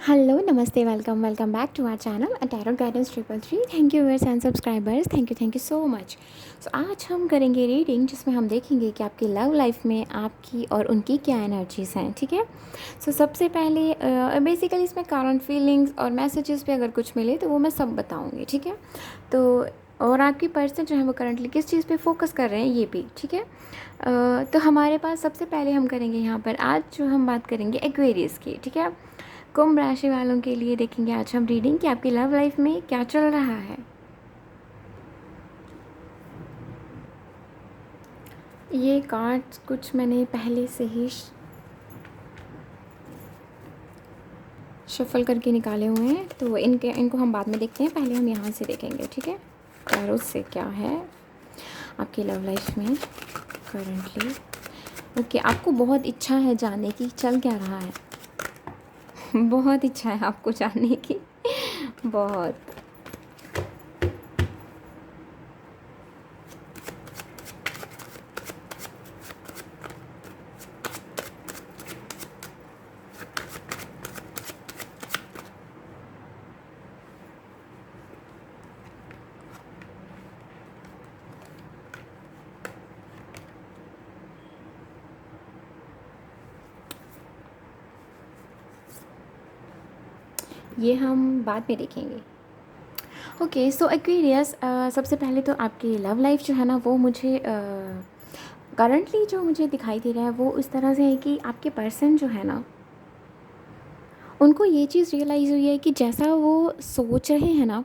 Hello, नमस्ते, welcome back to our channel tarot guidance 333। Thank you viewers and subscribers, thank you so much. So आज हम करेंगे reading जिसमें हम देखेंगे कि आपकी लव लाइफ में आपकी और उनकी क्या एनर्जीज़ हैं, ठीक है। सो सबसे पहले बेसिकली इसमें कारण फीलिंग्स और मैसेजेस पे अगर कुछ मिले तो वो मैं सब बताऊँगी, ठीक है। तो और आपकी पर्सन जो है वो करंटली किस चीज़ पे फोकस कर रहे हैं ये भी, ठीक है। तो हमारे पास सबसे पहले हम करेंगे यहाँ पर आज जो हम बात करेंगे एक्वेरियस की, ठीक है। कुंभ राशि वालों के लिए देखेंगे आज हम रीडिंग कि आपकी लव लाइफ में क्या चल रहा है। ये कार्ड्स कुछ मैंने पहले से ही शफल करके निकाले हुए हैं, तो इनको हम बाद में देखते हैं। पहले हम यहाँ से देखेंगे, ठीक है। टैरो से क्या है आपकी लव लाइफ में करंटली। ओके, आपको बहुत इच्छा है जानने की चल क्या रहा है। बहुत इच्छा है आपको जानने की, बहुत। ये हम बाद में देखेंगे। ओके, सो एक्वेरियस, सबसे पहले तो आपकी लव लाइफ जो है ना वो मुझे करंटली जो मुझे दिखाई दे रहा है वो इस तरह से है कि आपके पर्सन जो है ना उनको ये चीज़ रियलाइज़ हुई है कि जैसा वो सोच रहे हैं ना,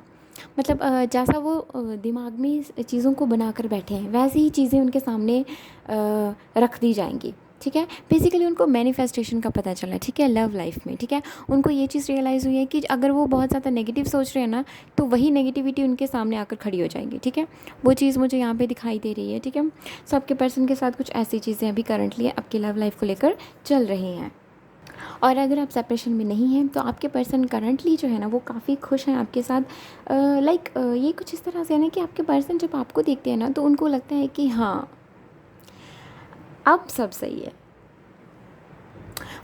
मतलब जैसा वो दिमाग में चीज़ों को बना कर बैठे हैं वैसी ही चीज़ें उनके सामने रख दी जाएंगी, ठीक है। बेसिकली उनको मैनिफेस्टेशन का पता चला, ठीक है, लव लाइफ में, ठीक है। उनको ये चीज़ रियलाइज़ हुई है कि अगर वो बहुत ज़्यादा नेगेटिव सोच रहे हैं ना तो वही नेगेटिविटी उनके सामने आकर खड़ी हो जाएंगी, ठीक है। वो चीज़ मुझे यहाँ पे दिखाई दे रही है, ठीक है। सो आपके पर्सन के साथ कुछ ऐसी चीज़ें अभी करंटली आपकी लव लाइफ को लेकर चल रही हैं। और अगर आप सेपरेशन में नहीं हैं तो आपके पर्सन करंटली जो है ना वो काफ़ी खुश हैं आपके साथ। लाइक ये कुछ इस तरह से है ना कि आपके पर्सन जब आपको देखते हैं ना तो उनको लगता है कि हाँ, अब सब सही है।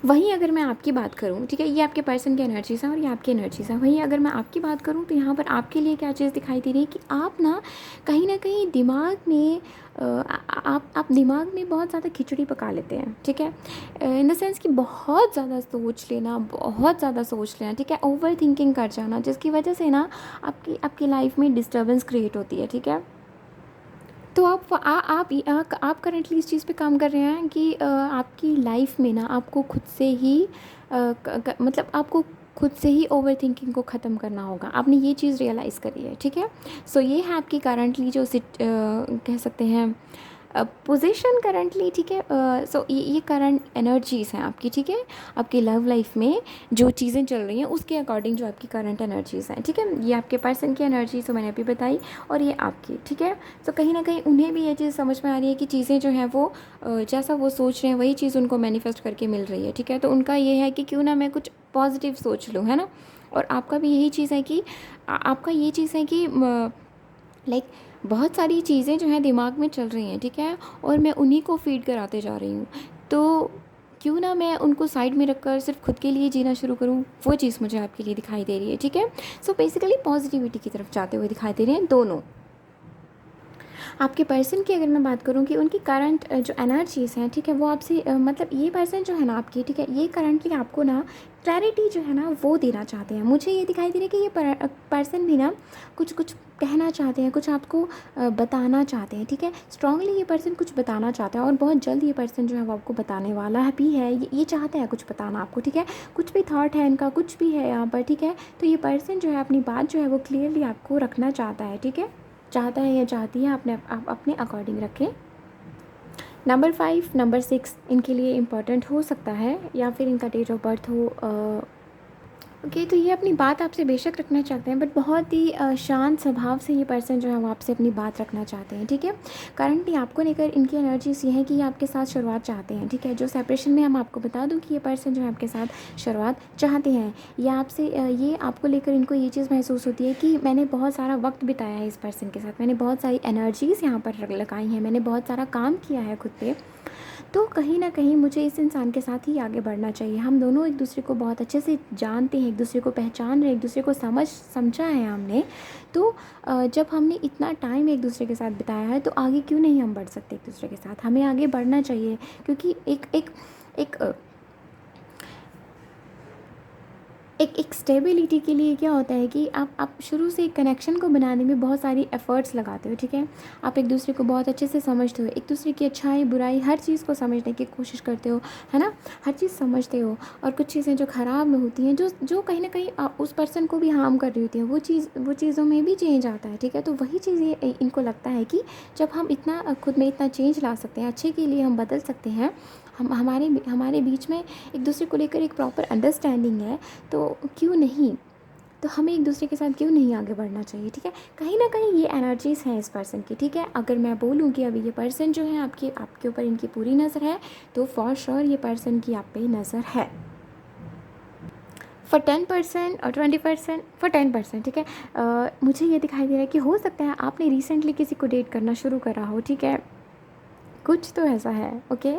वहीं अगर मैं आपकी बात करूं, ठीक है, ये आपके पर्सन की एनर्जीज़ हैं और ये आपकी एनर्जीज़ हैं। वहीं अगर मैं आपकी बात करूं तो यहाँ पर आपके लिए क्या चीज़ दिखाई दे रही है कि आप ना कहीं दिमाग में आप दिमाग में बहुत ज़्यादा खिचड़ी पका लेते हैं, ठीक है। इन द सेंस कि बहुत ज़्यादा सोच लेना, बहुत ज़्यादा सोच लेना, ठीक है, ओवर थिंकिंग कर जाना, जिसकी वजह से ना आपकी आपकी लाइफ में डिस्टर्बेंस क्रिएट होती है, ठीक है। तो आप करंटली इस चीज़ पे काम कर रहे हैं कि आपकी लाइफ में ना आपको खुद से ही मतलब आपको खुद से ही ओवर थिंकिंग को ख़त्म करना होगा। आपने ये चीज़ रियलाइज़ करी है, ठीक है। सो ये है आपकी करंटली जो कह सकते हैं पोजीशन करंटली, ठीक है। सो ये करंट एनर्जीज़ हैं आपकी, ठीक है। आपकी लव लाइफ में जो चीज़ें चल रही हैं उसके अकॉर्डिंग जो आपकी करंट एनर्जीज़ हैं, ठीक है। ये आपके पर्सन की एनर्जी तो मैंने अभी बताई, और ये आपकी, ठीक है। तो कहीं ना कहीं उन्हें भी ये चीज़ समझ में आ रही है कि चीज़ें जो हैं वो जैसा वो सोच रहे हैं वही चीज़ उनको मैनिफेस्ट करके मिल रही है, ठीक है। तो उनका ये है कि क्यों ना मैं कुछ पॉजिटिव सोच लूँ, है ना। और आपका भी यही चीज़ है कि आपका ये चीज़ है कि लाइक बहुत सारी चीज़ें जो हैं दिमाग में चल रही हैं, ठीक है, और मैं उन्हीं को फीड कराते जा रही हूँ। तो क्यों ना मैं उनको साइड में रखकर सिर्फ खुद के लिए जीना शुरू करूँ, वो चीज़ मुझे आपके लिए दिखाई दे रही है, ठीक है। सो बेसिकली पॉजिटिविटी की तरफ जाते हुए दिखाई दे रहे हैं दोनों। आपके पर्सन की अगर मैं बात करूँ कि उनकी करंट जो एनर्जीज़ हैं, ठीक है, वो आपसे मतलब ये पर्सन जो है ना आपकी, ठीक है, ये करंटली आपको ना क्लैरिटी जो है ना वो देना चाहते हैं। मुझे ये दिखाई दे रहा है कि ये पर्सन भी ना कुछ कुछ कहना चाहते हैं, कुछ आपको बताना चाहते हैं, ठीक है। स्ट्रांगली ये पर्सन कुछ बताना चाहता है और बहुत जल्द ये पर्सन जो है वो आपको बताने वाला है भी है। ये चाहता है कुछ बताना आपको, ठीक है। कुछ भी थॉट है इनका, कुछ भी है यहाँ पर, ठीक है। तो ये पर्सन जो है अपनी बात जो है वो क्लियरली आपको रखना चाहता है, ठीक है। चाहता है या चाहती है, आप अपने अकॉर्डिंग रखें। नंबर 5, नंबर 6 इनके लिए इम्पॉर्टेंट हो सकता है, या फिर इनका डेट ऑफ बर्थ हो। ओके, तो ये अपनी बात आपसे बेशक रखना चाहते हैं, बट बहुत ही शांत स्वभाव से ये पर्सन जो है वो आपसे अपनी बात रखना चाहते हैं, ठीक है। करंटली आपको लेकर इनकी एनर्जीज ये है कि ये आपके साथ शुरुआत चाहते हैं, ठीक है। जो सेपरेशन में हम आपको बता दूं कि ये पर्सन जो है आपके साथ शुरुआत चाहते हैं, या आपसे ये आपको लेकर इनको ये चीज़ महसूस होती है कि मैंने बहुत सारा वक्त बिताया है इस पर्सन के साथ, मैंने बहुत सारी एनर्जीज़ यहाँ पर लगाई हैं, मैंने बहुत सारा काम किया है खुद पे, तो कहीं न कहीं मुझे इस इंसान के साथ ही आगे बढ़ना चाहिए। हम दोनों एक दूसरे को बहुत अच्छे से जानते हैं, एक दूसरे को पहचान रहे हैं, एक दूसरे को समझा है हमने। तो जब हमने इतना टाइम एक दूसरे के साथ बिताया है, तो आगे क्यों नहीं हम बढ़ सकते एक दूसरे के साथ? हमें आगे बढ़ना चाहिए, क्योंकि एक एक स्टेबिलिटी के लिए क्या होता है कि आप शुरू से एक कनेक्शन को बनाने में बहुत सारी एफ़र्ट्स लगाते हो, ठीक है? आप एक दूसरे को बहुत अच्छे से समझते हो, एक दूसरे की अच्छाई, बुराई हर चीज़ को समझने की कोशिश करते हो, है ना? हर चीज़ समझते हो, और कुछ चीज़ें जो ख़राब में होती हैं, जो जो कहीं न कहीं उस पर्सन को भी हार्म कर रही होती हैं, वो चीज़ों में भी चेंज आता है, ठीक है? तो वही चीज़ ये इनको लगता है कि जब हम इतना खुद में इतना चेंज ला सकते हैं, अच्छे के लिए हम बदल सकते हैं, हमारे बीच में एक दूसरे को लेकर एक प्रॉपर अंडरस्टैंडिंग है, तो क्यों नहीं? तो हमें एक दूसरे के साथ क्यों नहीं आगे बढ़ना चाहिए, ठीक है? कहीं न कहीं ये एनर्जीज़ हैं इस पर्सन की, ठीक है? अगर मैं बोलूँ कि अभी ये पर्सन जो है आपके ऊपर इनकी पूरी नज़र है, तो फॉर श्योर ये पर्सन की आप पे नज़र है। फॉर 10% और 20%, फॉर 10%, ठीक है? मुझे ये दिखाई दे रहा है कि हो सकता है आपने रिसेंटली किसी को डेट करना शुरू करा हो, ठीक है? कुछ तो ऐसा है, ओके?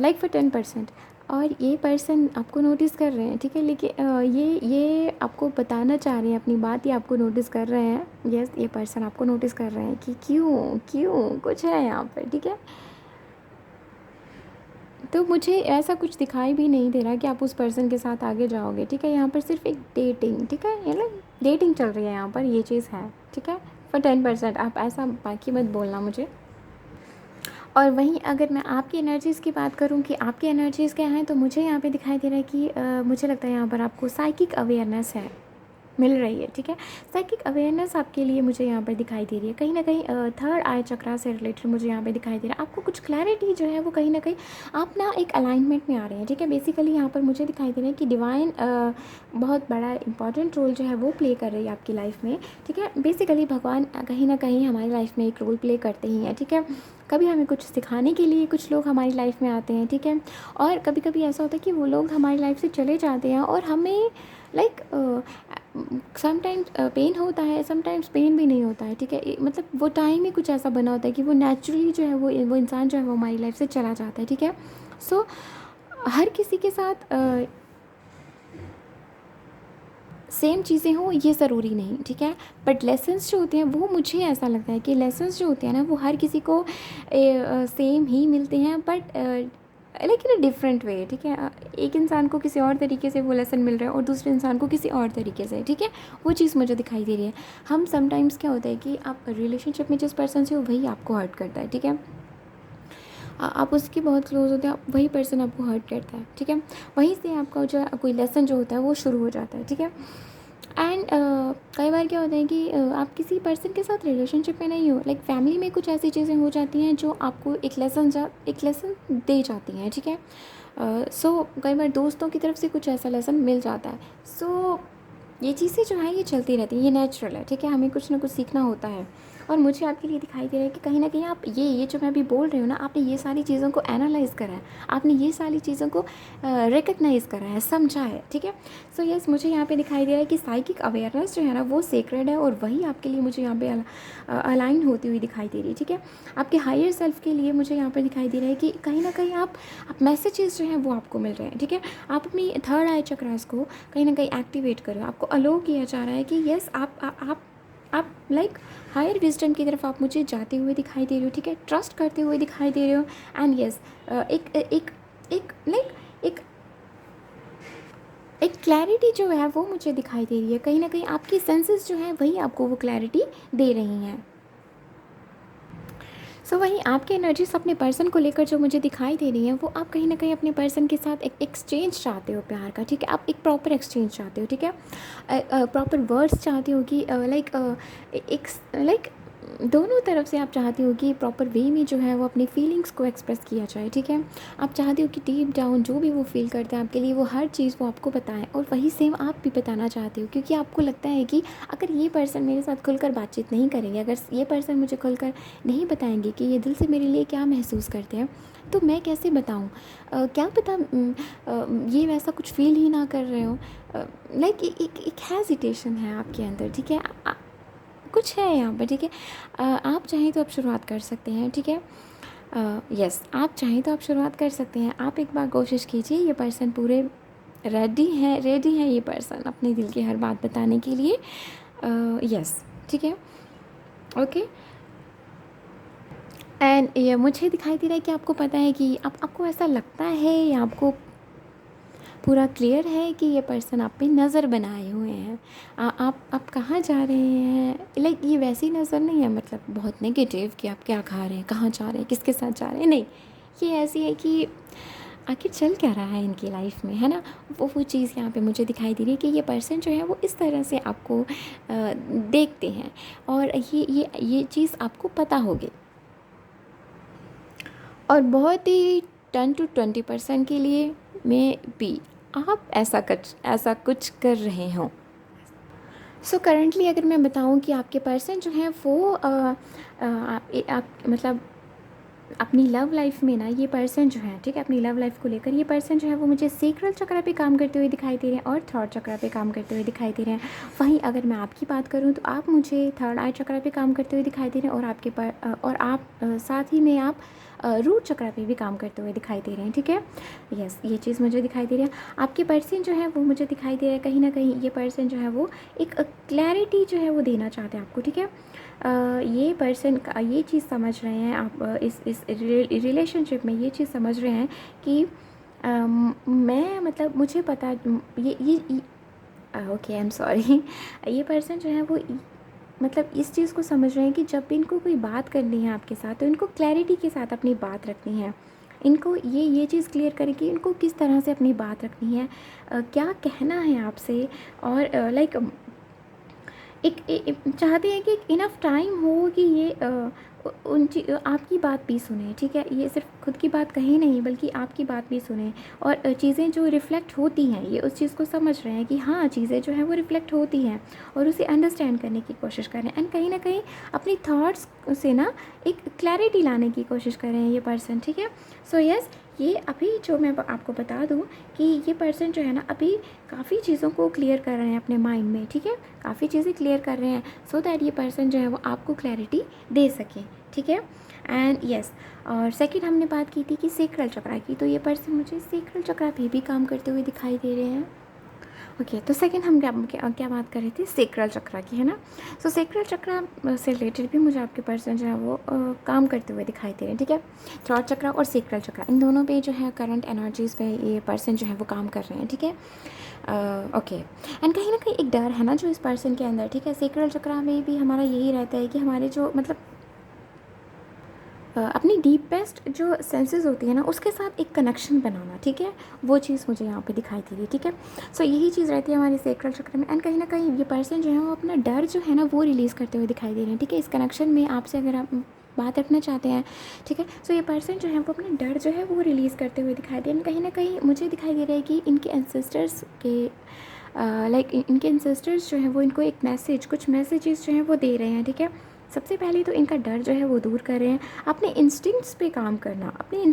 लाइक फॉर 10%, और ये पर्सन आपको नोटिस कर रहे हैं, ठीक है? लेकिन ये आपको बताना चाह रहे हैं अपनी बात, ये आपको नोटिस कर रहे हैं। यस, ये पर्सन आपको नोटिस कर रहे हैं कि क्यों क्यों कुछ है यहाँ पर, ठीक है? तो मुझे ऐसा कुछ दिखाई भी नहीं दे रहा कि आप उस पर्सन के साथ आगे जाओगे, ठीक है? यहाँ पर सिर्फ एक डेटिंग, ठीक है? मतलब डेटिंग चल रही है यहाँ पर, ये चीज़ है, ठीक है? फॉर 10%, आप ऐसा बाकी मत बोलना मुझे। और वहीं अगर मैं आपकी एनर्जीज़ की बात करूँ कि आपकी एनर्जीज़ क्या हैं, तो मुझे यहाँ पे दिखाई दे रहा है कि मुझे लगता है यहाँ पर आपको साइकिक अवेयरनेस है, मिल रही है, ठीक है? साइकिक अवेयरनेस आपके लिए मुझे यहाँ पर दिखाई दे रही है। कहीं न कहीं थर्ड आई चक्रा से रिलेटेड मुझे यहाँ पे दिखाई दे रहा है। आपको कुछ क्लैरिटी जो है वो कहीं न कहीं आप ना एक अलाइनमेंट में आ रहे हैं, ठीक है? बेसिकली यहाँ पर मुझे दिखाई दे रहा है कि डिवाइन बहुत बड़ा इंपॉर्टेंट रोल जो है वो प्ले कर रही है आपकी लाइफ में, ठीक है? बेसिकली भगवान कहीं न कहीं हमारी लाइफ में एक रोल प्ले करते ही हैं, ठीक है? कभी हमें कुछ सिखाने के लिए कुछ लोग हमारी लाइफ में आते हैं, ठीक है? और कभी-कभी ऐसा होता है कि वो लोग हमारी लाइफ से चले जाते हैं, और हमें लाइक समटाइम्स पेन होता है, समटाइम्स पेन भी नहीं होता है, ठीक है? मतलब वो टाइम ही कुछ ऐसा बना होता है कि वो नेचुरली जो है वो इंसान जो है वो हमारी लाइफ से चला जाता है, ठीक है? सो हर किसी के साथ सेम चीज़ें हों ये ज़रूरी नहीं, ठीक है? बट लेसन्स जो होते हैं वो मुझे ऐसा लगता है कि लेसन्स जो होते हैं ना वो हर किसी को सेम ही मिलते हैं, but like in a different way, ठीक है? एक इंसान को किसी और तरीके से वो लेसन मिल रहा है और दूसरे इंसान को किसी और तरीके से, ठीक है? वो चीज़ मुझे दिखाई दे रही है। हम समटाइम्स क्या होता है कि आप रिलेशनशिप में जिस पर्सन से हो वही आपको हर्ट करता है, ठीक है? आप उसके बहुत क्लोज होते हैं, वही पर्सन आपको हर्ट करता है, ठीक है? वहीं से आपका जो है कोई लेसन जो होता है वो शुरू हो जाता है, ठीक है? एंड कई बार क्या होता है कि आप किसी पर्सन के साथ रिलेशनशिप में नहीं हो, लाइक फैमिली में कुछ ऐसी चीज़ें हो जाती हैं जो आपको एक लेसन दे जाती हैं, ठीक है? सो कई बार दोस्तों की तरफ से कुछ ऐसा लेसन मिल जाता है। सो ये चीज़ें जो हैं ये चलती रहती हैं, ये नेचुरल है, ठीक है? हमें कुछ ना कुछ सीखना होता है, और मुझे आपके लिए दिखाई दे रहा है कि कहीं न कहीं आप ये जो मैं अभी बोल रही हूँ ना, आपने ये सारी चीज़ों को एनालाइज़ करा है, आपने ये सारी चीज़ों को रिकॉग्नाइज़ करा है, समझा है, ठीक है? सो यस, मुझे यहाँ पे दिखाई दे रहा है कि साइकिक अवेयरनेस जो है ना वो सेक्रेड है, और वही आपके लिए मुझे यहाँ पे अलाइन होती हुई दिखाई दे रही है, ठीक है? आपके हायर सेल्फ के लिए मुझे यहाँ पे दिखाई दे रहा है कि कहीं न कहीं आप मैसेजेस जो हैं वो आपको मिल रहे हैं, ठीक है? आप अपनी थर्ड आई चक्रास को कहीं न कहीं एक्टिवेट करो, आपको अलो किया जा रहा है कि यस आप लाइक हायर विजडम की तरफ आप मुझे जाते हुए दिखाई दे रहे हो, ठीक है? ट्रस्ट करते हुए दिखाई दे रहे हो, एंड यस एक एक एक लाइक एक एक क्लैरिटी जो है वो मुझे दिखाई दे रही है। कहीं न कहीं आपकी सेंसेस जो हैं वही आपको वो क्लैरिटी दे रही हैं। सो वहीं आपकी एनर्जीज अपने पर्सन को लेकर जो मुझे दिखाई दे रही हैं, वो आप कहीं न कहीं अपने पर्सन के साथ एक एक्सचेंज चाहते हो प्यार का, ठीक है? आप एक प्रॉपर एक्सचेंज चाहते हो, ठीक है? प्रॉपर वर्ड्स चाहते हो कि एक लाइक दोनों तरफ से आप चाहते हो कि प्रॉपर वे में जो है वो अपनी फीलिंग्स को एक्सप्रेस किया जाए, ठीक है? आप चाहते हो कि डीप डाउन जो भी वो फ़ील करते हैं आपके लिए, वो हर चीज़ वो आपको बताएं, और वही सेम आप भी बताना चाहते हो, क्योंकि आपको लगता है कि अगर ये पर्सन मेरे साथ खुलकर बातचीत नहीं करेंगे, अगर ये पर्सन मुझे खुलकर नहीं बताएंगे कि ये दिल से मेरे लिए क्या महसूस करते हैं, तो मैं कैसे बताऊँ? क्या पता ये वैसा कुछ फ़ील ही ना कर रहे हो। लाइक एक हेजिटेशन है आपके अंदर, ठीक है? कुछ है यहाँ पर, ठीक है? आप चाहें तो आप शुरुआत कर सकते हैं, ठीक है? यस, आप चाहें तो आप शुरुआत कर सकते हैं। आप एक बार कोशिश कीजिए, ये पर्सन पूरे रेडी है ये पर्सन अपने दिल की हर बात बताने के लिए। यस, ठीक है, ओके। एंड ये मुझे दिखाई दे रहा है कि आपको पता है कि आपको ऐसा लगता है या आपको पूरा क्लियर है कि ये पर्सन आप पे नज़र बनाए हुए हैं। आप कहाँ जा रहे हैं, लाइक ये वैसी नज़र नहीं है मतलब बहुत नेगेटिव कि आप क्या खा रहे हैं, कहाँ जा रहे हैं, किसके साथ जा रहे हैं, नहीं। ये ऐसी है कि आखिर चल क्या रहा है इनकी लाइफ में, है ना। वो चीज़ यहाँ पे मुझे दिखाई दे रही है कि ये पर्सन जो है वो इस तरह से आपको देखते हैं और ये चीज़ आपको पता होगी। और बहुत ही 10 to 20% के लिए मे बी आप ऐसा कुछ कर रहे हों। सो करंटली अगर मैं बताऊं कि आपके पर्सन जो हैं वो आप मतलब अपनी लव लाइफ में ना, ये पर्सन जो है, ठीक है, अपनी लव लाइफ को लेकर ये पर्सन जो है वो मुझे सेक्रल चक्र पे काम करते हुए दिखाई दे रहे हैं और थर्ड चक्र पे काम करते हुए दिखाई दे रहे हैं। वहीं अगर मैं आपकी बात करूं तो आप मुझे थर्ड आई चक्र पे काम करते हुए दिखाई दे रहे हैं और आप साथ ही में आप रूट चक्र पे भी काम करते हुए दिखाई दे रहे हैं, ठीक है। यस, ये चीज़ मुझे दिखाई दे रही है। आपके पर्सन जो है वो मुझे दिखाई दे रहा है कहीं ना कहीं ये पर्सन जो है वो एक क्लैरिटी जो है वो देना चाहते हैं आपको, ठीक है। ये पर्सन का ये चीज़ समझ रहे हैं, आप इस रिलेशनशिप में ये चीज़ समझ रहे हैं कि मैं मतलब मुझे पता ये ओके, आई एम सॉरी। ये पर्सन जो है वो मतलब इस चीज़ को समझ रहे हैं कि जब भी इनको कोई बात करनी है आपके साथ तो इनको क्लैरिटी के साथ अपनी बात रखनी है। इनको ये चीज़ क्लियर करें कि इनको किस तरह से अपनी बात रखनी है, क्या कहना है आपसे, और लाइक चाहते हैं कि एक इनफ टाइम हो कि ये आपकी बात भी सुने, ठीक है। ये सिर्फ खुद की बात कहीं नहीं बल्कि आपकी बात भी सुने और चीज़ें जो रिफ़्लेक्ट होती हैं ये उस चीज़ को समझ रहे हैं कि हाँ, चीज़ें जो हैं वो रिफ़्लेक्ट होती हैं और उसे अंडरस्टैंड करने की कोशिश कर रहे हैं। एंड कहीं ना कहीं अपनी थॉट्स से ना एक क्लैरिटी लाने की कोशिश कर रहे हैं ये पर्सन, ठीक है। सो यस, ये अभी जो मैं आपको बता दूं कि ये पर्सन जो है ना अभी काफ़ी चीज़ों को क्लियर कर रहे हैं अपने माइंड में, ठीक है। काफ़ी चीज़ें क्लियर कर रहे हैं सो दैट ये पर्सन जो है वो आपको क्लैरिटी दे सके, ठीक है। एंड यस, और सेकंड हमने बात की थी कि सेक्रल चक्र की, तो ये पर्सन मुझे सेक्रल चक्र पे भी काम करते हुए दिखाई दे रहे हैं। ओके, तो सेकंड हम क्या बात कर रहे थे, सेक्रल चक्र की, है ना। सो सेक्रल चक्र से रिलेटेड भी मुझे आपके पर्सन जो है वो काम करते हुए दिखाई दे रहे हैं, ठीक है। थ्रॉट चक्र और सेक्रल चक्र इन दोनों पे जो है करंट एनर्जीज़ पे ये पर्सन जो है वो काम कर रहे हैं, ठीक है। ओके, एंड कहीं ना कहीं एक डर है ना जो इस पर्सन के अंदर, ठीक है। सेक्रल चक्र में भी हमारा यही रहता है कि हमारे जो मतलब अपनी डीपेस्ट जो सेंसेस होती है ना उसके साथ एक कनेक्शन बनाना, ठीक है। वो चीज़ मुझे यहाँ पे दिखाई दे रही है, ठीक है। सो यही चीज़ रहती है हमारे सेक्रल चक्र में। एंड कहीं ना कहीं ये पर्सन जो है वो अपना डर जो है ना वो रिलीज़ करते हुए दिखाई दे रहे हैं, ठीक है। इस कनेक्शन में आपसे अगर आप बात रखना चाहते हैं, ठीक है। सो ये पर्सन जो है वो अपना डर जो है वो रिलीज़ करते हुए दिखाई दे रहे हैं। कहीं ना कहीं मुझे दिखाई दे रहा है कि इनके एंसेस्टर्स के लाइक इनके एंसेस्टर्स जो हैं वो इनको एक कुछ मैसेजेस जो हैं वो दे रहे हैं, ठीक है। सबसे पहले तो इनका डर जो है वो दूर कर रहे हैं। अपने इंस्टिंक्ट्स पे काम करना, अपने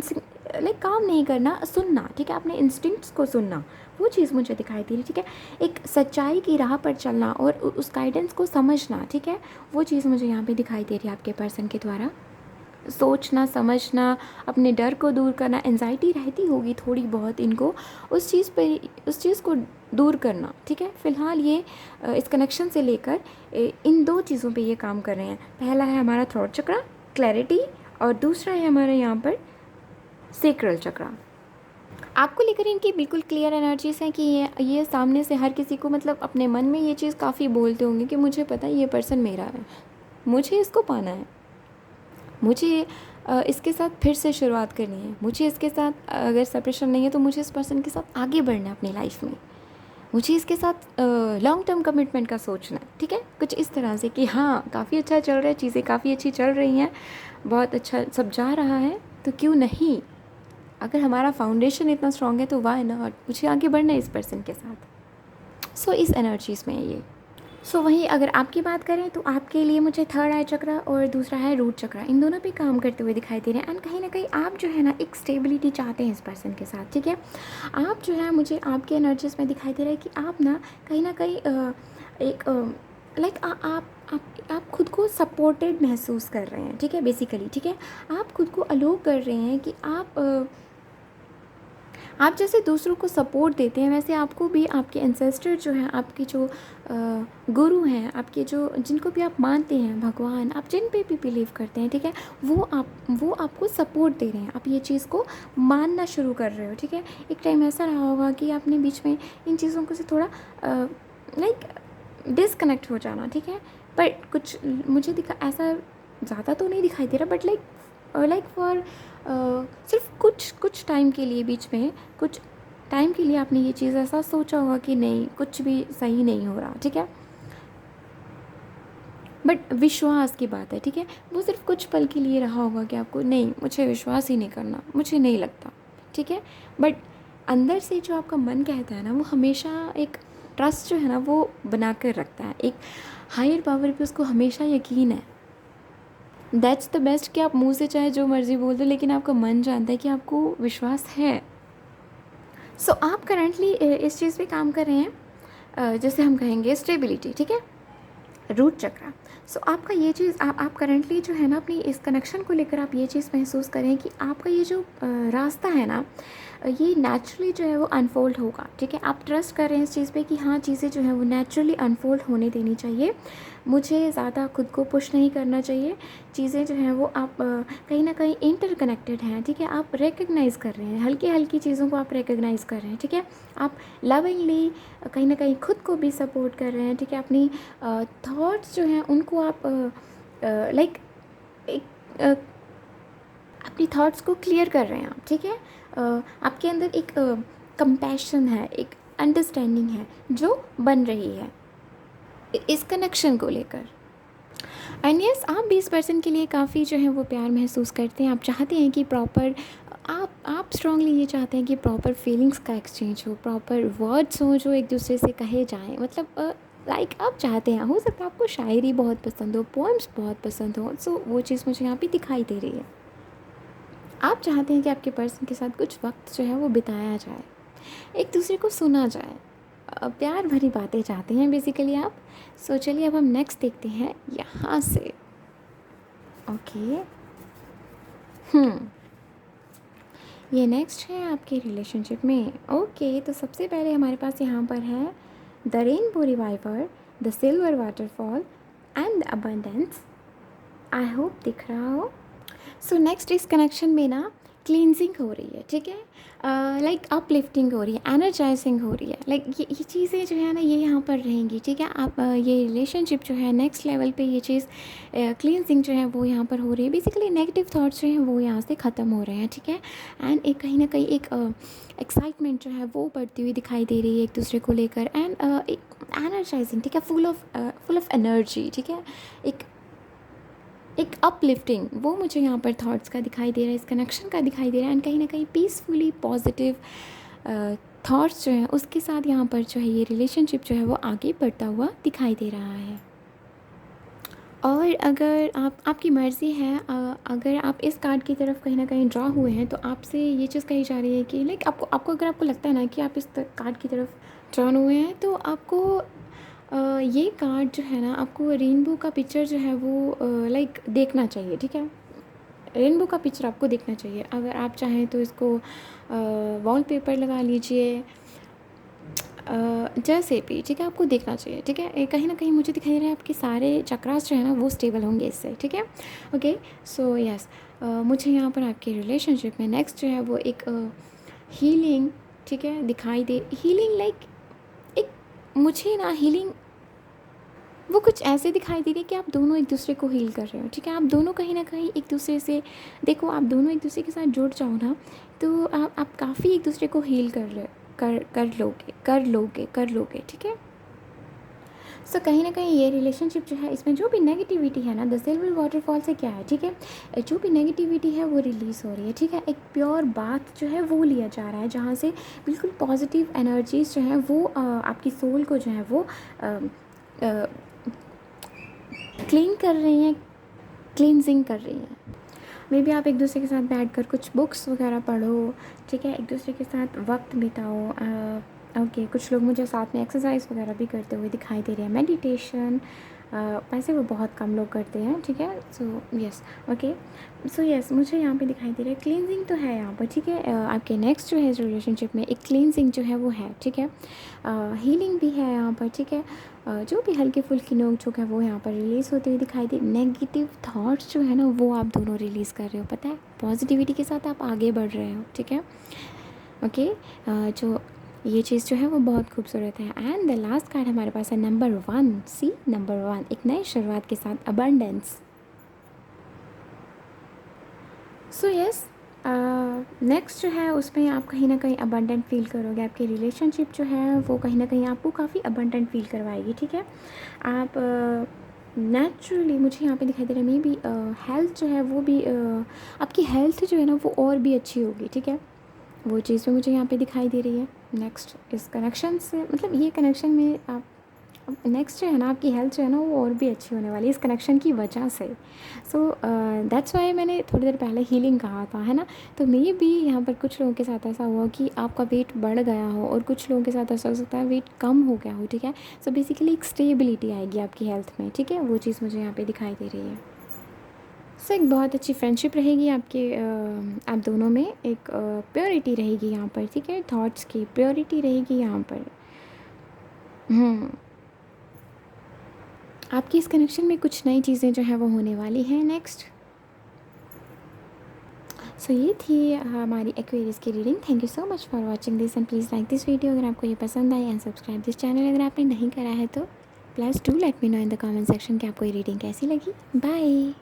लाइक काम नहीं करना, सुनना, ठीक है। अपने इंस्टिंक्ट्स को सुनना, वो चीज़ मुझे दिखाई दे रही, ठीक है। एक सच्चाई की राह पर चलना और उस गाइडेंस को समझना, ठीक है। वो चीज़ मुझे यहाँ पे दिखाई दे रही है आपके पर्सन के द्वारा। सोचना, समझना, अपने डर को दूर करना, एंजाइटी रहती होगी थोड़ी बहुत इनको, उस चीज़ को दूर करना, ठीक है। फ़िलहाल ये इस कनेक्शन से लेकर इन दो चीज़ों पे ये काम कर रहे हैं। पहला है हमारा थ्रॉट चक्र, क्लैरिटी, और दूसरा है हमारा यहाँ पर सेक्रल चक्र। आपको लेकर इनकी बिल्कुल क्लियर एनर्जीज़ हैं कि ये सामने से हर किसी को मतलब अपने मन में ये चीज़ काफ़ी बोलते होंगे कि मुझे पता है ये पर्सन मेरा है, मुझे इसको पाना है, मुझे इसके साथ फिर से शुरुआत करनी है, मुझे इसके साथ अगर सेपरेशन नहीं है तो मुझे इस पर्सन के साथ आगे बढ़ना है अपनी लाइफ में, मुझे इसके साथ लॉन्ग टर्म कमिटमेंट का सोचना है, ठीक है। कुछ इस तरह से कि हाँ, काफ़ी अच्छा चल रहा है, चीज़ें काफ़ी अच्छी चल रही हैं, बहुत अच्छा सब जा रहा है, तो क्यों नहीं, अगर हमारा फाउंडेशन इतना स्ट्रॉन्ग है तो वाई नॉट, मुझे आगे बढ़ना है इस पर्सन के साथ। सो इस एनर्जीज़ में है ये। सो वहीं अगर आपकी बात करें तो आपके लिए मुझे थर्ड आई चक्र और दूसरा है रूट चक्र, इन दोनों पे काम करते हुए दिखाई दे रहे हैं। एंड कहीं ना कहीं आप जो है ना एक स्टेबिलिटी चाहते हैं इस पर्सन के साथ, ठीक है। आप जो है मुझे आपके एनर्जीज़ में दिखाई दे रहा है कि आप ना कहीं एक लाइक आप खुद को सपोर्टेड महसूस कर रहे हैं, ठीक है, बेसिकली, ठीक है। आप खुद को अलो कर रहे हैं कि आप जैसे दूसरों को सपोर्ट देते हैं वैसे आपको भी आपके एंसेस्टर जो हैं, आपके जो गुरु हैं, आपके जो जिनको भी आप मानते हैं, भगवान, आप जिन पे भी बिलीव करते हैं, ठीक है, वो आपको सपोर्ट दे रहे हैं। आप ये चीज़ को मानना शुरू कर रहे हो, ठीक है। एक टाइम ऐसा रहा होगा कि आपने बीच में इन चीज़ों को से थोड़ा लाइक डिसकनेक्ट हो जाना, ठीक है। पर कुछ मुझे दिखा ऐसा ज़्यादा तो नहीं दिखाई दे रहा, बट लाइक फॉर सिर्फ कुछ टाइम के लिए, बीच में कुछ टाइम के लिए आपने ये चीज़ ऐसा सोचा होगा कि नहीं, कुछ भी सही नहीं हो रहा, ठीक है। बट विश्वास की बात है, ठीक है, वो सिर्फ कुछ पल के लिए रहा होगा कि आपको नहीं, मुझे विश्वास ही नहीं करना, मुझे नहीं लगता, ठीक है। बट अंदर से जो आपका मन कहता है ना, वो हमेशा एक ट्रस्ट जो है ना वो बना कर रखता है, एक हायर पावर पे उसको हमेशा यकीन है। दैट्स द बेस्ट कि आप मुंह से चाहे जो मर्ज़ी बोल दो, लेकिन आपका मन जानता है कि आपको विश्वास है। सो आप करंटली इस चीज़ पे काम कर रहे हैं, जैसे हम कहेंगे स्टेबिलिटी, ठीक है, रूट चक्रा। सो आपका ये चीज़ आप करंटली जो है ना अपनी इस कनेक्शन को लेकर आप ये चीज़ महसूस करें कि आपका ये जो रास्ता है ना, ये नेचुरली जो है वो अनफोल्ड होगा, ठीक है। आप ट्रस्ट कर रहे हैं इस चीज़ पे कि हाँ, चीज़ें जो हैं वो नेचुरली अनफोल्ड होने देनी चाहिए, मुझे ज़्यादा खुद को पुश नहीं करना चाहिए। चीज़ें जो हैं वो आप कहीं ना कहीं इंटरकनेक्टेड हैं, ठीक है। आप रिकग्नाइज़ कर रहे हैं, हल्की हल्की चीज़ों को आप रिकग्नाइज़ कर रहे हैं, ठीक है। आप लविंगली कहीं ना कहीं खुद को भी सपोर्ट कर रहे हैं, ठीक है। अपनी थॉट्स जो हैं उनको आप लाइक एक अपनी थॉट्स को क्लियर कर रहे हैं आप, ठीक है। आपके अंदर एक कंपैशन है, एक अंडरस्टैंडिंग है जो बन रही है इस कनेक्शन को लेकर। एंड यस, आप भी इस पर्सन के लिए काफ़ी जो है वो प्यार महसूस करते हैं। आप चाहते हैं कि प्रॉपर आप स्ट्रांगली ये चाहते हैं कि प्रॉपर फीलिंग्स का एक्सचेंज हो, प्रॉपर वर्ड्स हों जो एक दूसरे से कहे जाएं, मतलब लाइक आप चाहते हैं। हो सकता है आपको शायरी बहुत पसंद हो, पोएम्स बहुत पसंद हो, सो वो चीज़ मुझे यहाँ पे दिखाई दे रही है। आप चाहते हैं कि आपके पर्सन के साथ कुछ वक्त जो है वो बिताया जाए, एक दूसरे को सुना जाए, प्यार भरी बातें चाहते हैं बेसिकली आप। सो चलिए अब हम नेक्स्ट देखते हैं यहाँ से। ओके, ये नेक्स्ट है आपके रिलेशनशिप में। ओके, तो सबसे पहले हमारे पास यहाँ पर है the rainbow reviver, the silver waterfall and the abundance. I hope दिख रहा हो। सो नेक्स्ट इस कनेक्शन में ना क्लींजिंग हो रही है, ठीक है, लाइक अपलिफ्टिंग हो रही है, एनर्जाइजिंग हो रही है, लाइक ये चीज़ें जो है ना ये यहाँ पर रहेंगी, ठीक है। आप ये रिलेशनशिप जो है नेक्स्ट लेवल पे ये चीज़ क्लींजिंग जो है वो यहाँ पर हो रही है। बेसिकली नेगेटिव थॉट्स जो हैं वो यहाँ से ख़त्म हो रहे हैं, ठीक है। एंड एक कहीं ना कहीं एक एक्साइटमेंट जो है वो बढ़ती हुई दिखाई दे रही है एक दूसरे को लेकर, एंड एक एनर्जाइजिंग, ठीक है, फुल ऑफ एनर्जी, ठीक है, एक अपलिफ्टिंग वो मुझे यहाँ पर थॉट्स का दिखाई दे रहा है, इस कनेक्शन का दिखाई दे रहा है। एंड कहीं ना कहीं पीसफुली पॉजिटिव थॉट्स जो हैं उसके साथ यहाँ पर जो है ये रिलेशनशिप जो है वो आगे बढ़ता हुआ दिखाई दे रहा है। और अगर आपकी मर्ज़ी है, अगर आप इस कार्ड की तरफ कहीं ना कहीं ड्रा हुए हैं तो आपसे ये चीज़ कही जा रही है कि लाइक आपको अगर आपको लगता है ना कि आप इस कार्ड की तरफ ड्रॉन हुए हैं तो आपको ये कार्ड जो है ना आपको रेनबो का पिक्चर जो है वो लाइक देखना चाहिए, ठीक है। रेनबो का पिक्चर आपको देखना चाहिए। अगर आप चाहें तो इसको वॉलपेपर लगा लीजिए, जैसे भी, ठीक है, आपको देखना चाहिए, ठीक है। कहीं ना कहीं मुझे दिखाई दे रहा है आपके सारे चक्रास जो है ना वो स्टेबल होंगे इससे, ठीक है। ओके, सो यस, मुझे यहाँ पर आपके रिलेशनशिप में नेक्स्ट जो है वो एक हीलिंग, ठीक है, दिखाई दे। हीलिंग लाइक एक मुझे ना हीलिंग वो कुछ ऐसे दिखाई दे रही है कि आप दोनों एक दूसरे को हील कर रहे हो, ठीक है। आप दोनों कहीं ना कहीं एक दूसरे से, देखो, आप दोनों एक दूसरे के साथ जुड़ जाओ ना तो आप काफ़ी एक दूसरे को हील कर लोगे, ठीक है। सो कहीं ना कहीं ये रिलेशनशिप जो है इसमें जो भी नेगेटिविटी है ना, द सिल्वर वाटरफॉल से क्या है, ठीक है, जो भी नेगेटिविटी है वो रिलीज़ हो रही है, ठीक है। एक प्योर बात जो है वो लिया जा रहा है जहाँ से बिल्कुल पॉजिटिव एनर्जीज जो है वो आपकी सोल को जो है वो क्लीन कर रही हैं, क्लींजिंग कर रही हैं। मे बी आप एक दूसरे के साथ बैठकर कुछ बुक्स वगैरह पढ़ो, ठीक है, एक दूसरे के साथ वक्त बिताओ, ओके, कुछ लोग मुझे साथ में एक्सरसाइज वगैरह भी करते हुए दिखाई दे रहे हैं, मेडिटेशन। वैसे वो बहुत कम लोग करते हैं, ठीक है। So yes, okay, so yes, मुझे यहाँ पे दिखाई दे रहा है क्लींजिंग तो है यहाँ पर, ठीक है। आपके नेक्स्ट जो है इस रिलेशनशिप में एक क्लींजिंग जो है वो है, ठीक है। हीलिंग भी है यहाँ पर, ठीक है। जो भी हल्की फुल्की नोक झोंक है वो यहाँ पर रिलीज़ होते हुए दिखाई दे। नेगेटिव थॉट्स जो है ना वो आप दोनों रिलीज़ कर रहे हो, पता है, पॉजिटिविटी के साथ आप आगे बढ़ रहे हो, ठीक है। ओके, जो ये चीज़ जो है वो बहुत खूबसूरत है। एंड द लास्ट कार्ड हमारे पास है नंबर 1। सी, नंबर 1 एक नई शुरुआत के साथ अबंडेंस। सो यस, नेक्स्ट जो है उसमें आप कहीं ना कहीं अबंडेंट फील करोगे। आपकी रिलेशनशिप जो है वो कहीं ना कहीं आपको काफ़ी अबंडेंट फील करवाएगी, ठीक है। आप नेचुरली मुझे यहाँ पे दिखाई दे रहा है मे बी हेल्थ जो है वो भी आपकी हेल्थ जो है ना वो और भी अच्छी होगी, ठीक है। वो चीज़ भी मुझे यहाँ पे दिखाई दे रही है। नेक्स्ट इस कनेक्शन से, मतलब ये कनेक्शन में आप नेक्स्ट जो है ना आपकी हेल्थ जो है ना वो और भी अच्छी होने वाली है इस कनेक्शन की वजह से। सो दैट्स वाई मैंने थोड़ी देर पहले हीलिंग कहा था, है ना। तो मे भी यहाँ पर कुछ लोगों के साथ ऐसा हुआ कि आपका वेट बढ़ गया हो और कुछ लोगों के साथ ऐसा हो सकता है वेट कम हो गया हो, ठीक है। सो बेसिकली एक स्टेबिलिटी आएगी आपकी हेल्थ में, ठीक है। वो चीज़ मुझे यहाँ पे दिखाई दे रही है। सो एक बहुत अच्छी फ्रेंडशिप रहेगी आपके आप दोनों में। एक प्योरिटी रहेगी यहाँ पर, ठीक है। थॉट्स की प्योरिटी रहेगी यहाँ पर। आपकी इस कनेक्शन में कुछ नई चीज़ें जो है वो होने वाली हैं नेक्स्ट। सो ये थी हमारी एक्वेरियस की reading. Thank you so much for watching this and please like this video अगर आपको ये पसंद आई, एंड सब्सक्राइब दिस चैनल अगर आपने नहीं करा है तो। Please do let me know in the comment section कि आपको ये रीडिंग कैसी लगी। बाय।